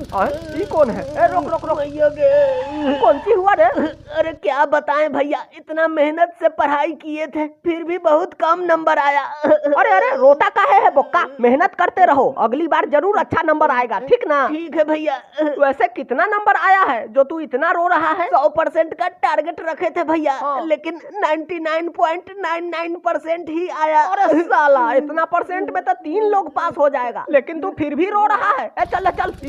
ये कौन है? रोक रोक रोक, भैया के कौन सी हुआ रे? अरे क्या बताएं भैया, इतना मेहनत से पढ़ाई किए थे फिर भी बहुत कम नंबर आया। अरे अरे रोता काहे है बोक्का, मेहनत करते रहो, अगली बार जरूर अच्छा नंबर आएगा, ठीक ना? ठीक है भैया। वैसे कितना नंबर आया है जो तू इतना रो रहा है? 100% का टारगेट रखे थे भैया, हाँ। लेकिन 99.99% ही आया। अरे साला, इतना परसेंट में तो 3 लोग पास हो जाएगा, लेकिन तू फिर भी रो रहा है। चल चल